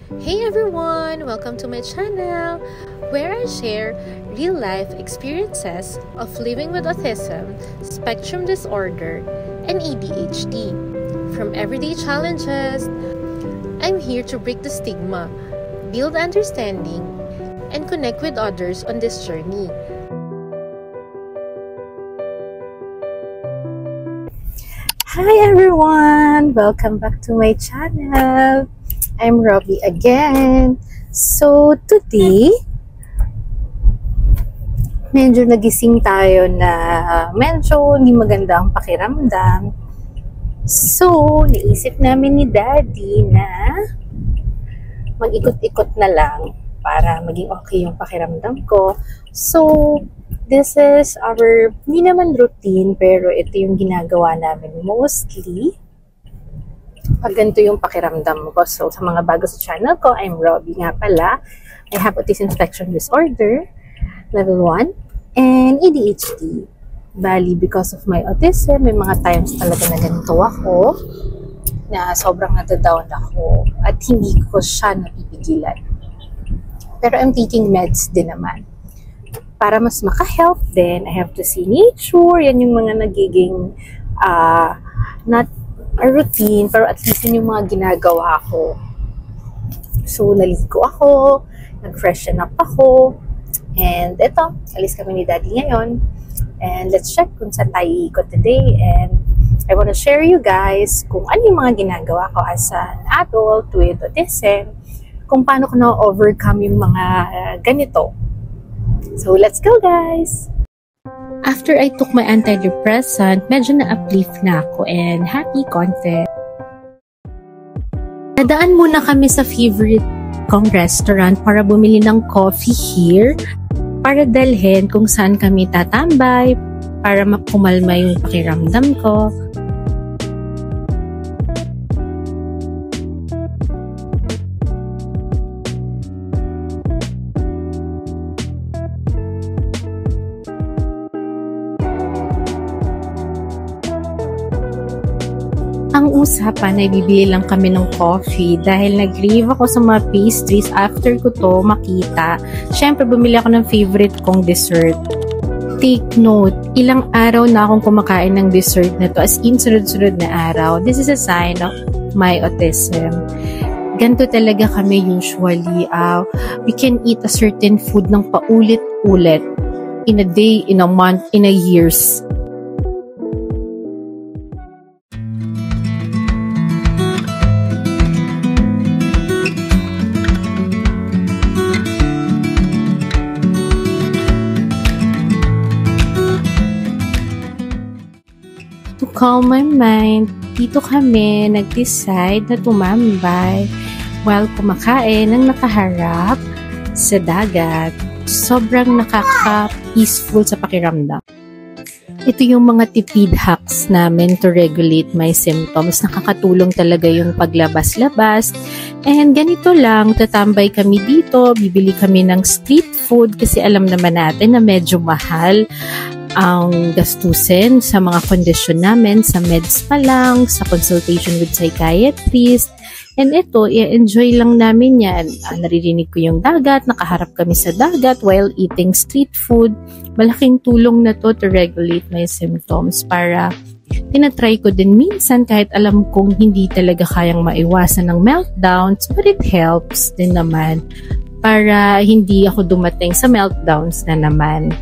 Hey everyone! Welcome to my channel where I share real-life experiences of living with autism, spectrum disorder, and ADHD. From everyday challenges, I'm here to break the stigma, build understanding, and connect with others on this journey. Hi everyone! Welcome back to my channel. I'm Robbie again. So today, medyo nagising tayo na medyo hindi maganda ang pakiramdam. So, naisip namin ni Daddy na mag-ikot-ikot na lang para maging okay yung pakiramdam ko. So, this is our, hindi naman routine, pero ito yung ginagawa namin mostly pag ganito yung pakiramdam ko. So, sa mga bago sa channel ko, I'm Robbie nga pala. I have autism spectrum disorder, level 1, and ADHD. Bali, because of my autism, may mga times talaga na ganito ako, na sobrang nadadown ako, at hindi ko siya napipigilan. Pero I'm taking meds din naman. Para mas maka-help din, I have to see nature. Yan yung mga nagiging not a routine, pero at least yun yung mga ginagawa ko. So, naligo ako, nag-freshen up ako, and eto, alis kami ni Daddy ngayon. And let's check kung saan tayo ikot today. And I want to share you guys kung ano yung mga ginagawa ko as an adult with autism, kung paano ko na-overcome yung mga ganito. So, let's go guys! After I took my antidepressant, medyo na-uplift na ako and happy konti. Nadaan muna kami sa favorite kong restaurant para bumili ng coffee here para dalhin kung saan kami tatambay para kumalma yung pakiramdam ko. Ang usapan ay bibili lang kami ng coffee dahil nag-crave ako sa mga pastries after ko to makita. Siyempre, bumili ako ng favorite kong dessert. Take note, ilang araw na akong kumakain ng dessert na to, as in sunod-sunod na araw. This is a sign of my autism. Ganito talaga kami usually. We can eat a certain food ng paulit-ulit in a day, in a month, in a years. To calm my mind, dito kami nag-decide na tumambay while kumakain ng nakaharap sa dagat. Sobrang nakaka-peaceful sa pakiramdam. Ito yung mga tipid hacks namin to regulate my symptoms. Nakakatulong talaga yung paglabas-labas. And ganito lang, tatambay kami dito, bibili kami ng street food kasi alam naman natin na medyo mahal ang gastusin sa mga kondisyon namin, sa meds pa lang, sa consultation with psychiatrist. And ito, i-enjoy lang namin yan. Naririnig ko yung dagat, nakaharap kami sa dagat while eating street food. Malaking tulong na to regulate my symptoms para tinatry ko din minsan kahit alam kong hindi talaga kayang maiwasan ng meltdowns, but it helps din naman para hindi ako dumating sa meltdowns na naman.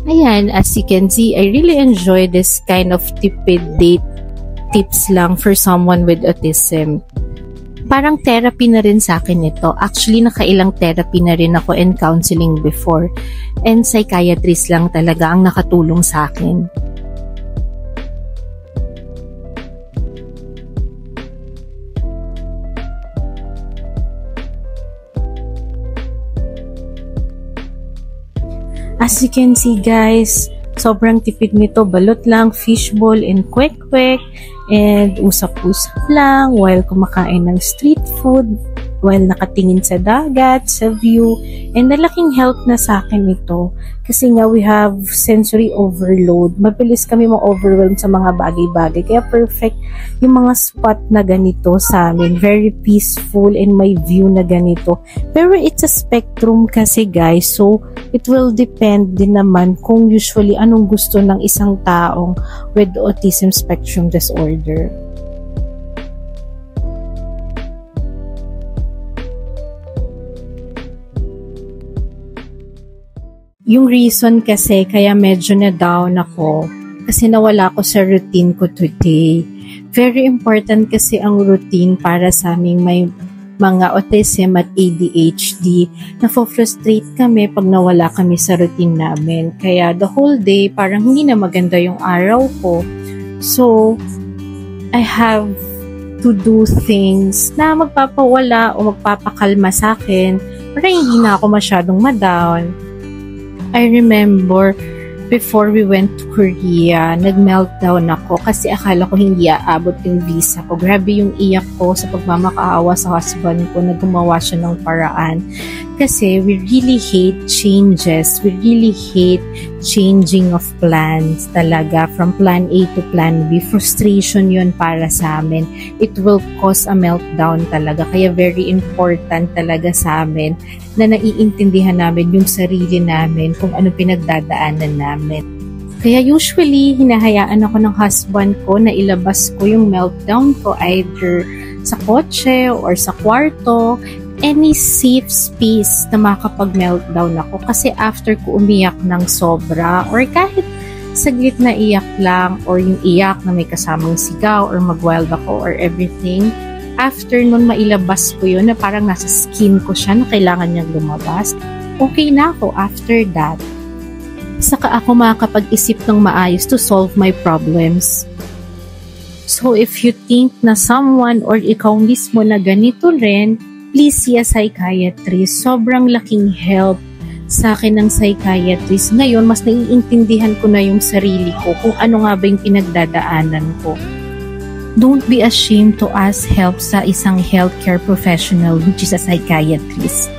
Ayan, as you can see, I really enjoy this kind of tipid date tips lang for someone with autism. Parang therapy na rin sa akin ito. Actually, nakailang therapy na rin ako and counseling before. And psychiatrist lang talaga ang nakatulong sa akin. As you can see guys, sobrang tipid nito. Balot lang, fishball, and kwek-kwek. And usap-usap lang while kumakain ng street food. while nakatingin sa dagat, sa view, and malaking help na sa akin ito. Kasi nga we have sensory overload. Mabilis kami ma-overwhelm sa mga bagay-bagay. Kaya perfect yung mga spot na ganito sa amin. Very peaceful and may view na ganito. Pero it's a spectrum kasi guys. So, it will depend din naman kung usually anong gusto ng isang taong with autism spectrum disorder. Yung reason kasi kaya medyo na down ako kasi nawala ko sa routine ko today. Very important kasi ang routine para sa aming may mga autism at ADHD. Nafo-frustrate kami pag nawala kami sa routine namin. Kaya the whole day parang hindi na maganda yung araw ko. So, I have to do things na magpapawala o magpapakalma sa akin para hindi na ako masyadong ma-down. I remember before we went to Korea, nag-meltdown ako kasi akala ko hindi aabot yung visa ko. Grabe yung iyak ko sa pagmamakaawa sa husband ko na gumawa siya ng paraan. Kasi we really hate changes. We really hate changing of plans talaga. From plan A to plan B. Frustration yun para sa amin. It will cause a meltdown talaga. Kaya very important talaga sa amin na naiintindihan namin yung sarili namin kung ano pinagdadaanan namin. Kaya usually, hinahayaan ako ng husband ko na ilabas ko yung meltdown ko either sa kotse or sa kwarto, any safe space na makapag-meltdown ako. Kasi after ko umiyak ng sobra or kahit saglit na iyak lang or yung iyak na may kasamang sigaw or mag-wild ako or everything, after nun mailabas ko yun na parang nasa skin ko siya na kailangan niyang lumabas, okay na ako after that. Saka ako makakapag-isip ng maayos to solve my problems. So if you think na someone or ikaw mismo na ganito rin, please see a psychiatrist. Sobrang laking help sa akin ng psychiatrist. Ngayon, mas naiintindihan ko na yung sarili ko kung ano nga ba yung pinagdadaanan ko. Don't be ashamed to ask help sa isang healthcare professional which is a psychiatrist.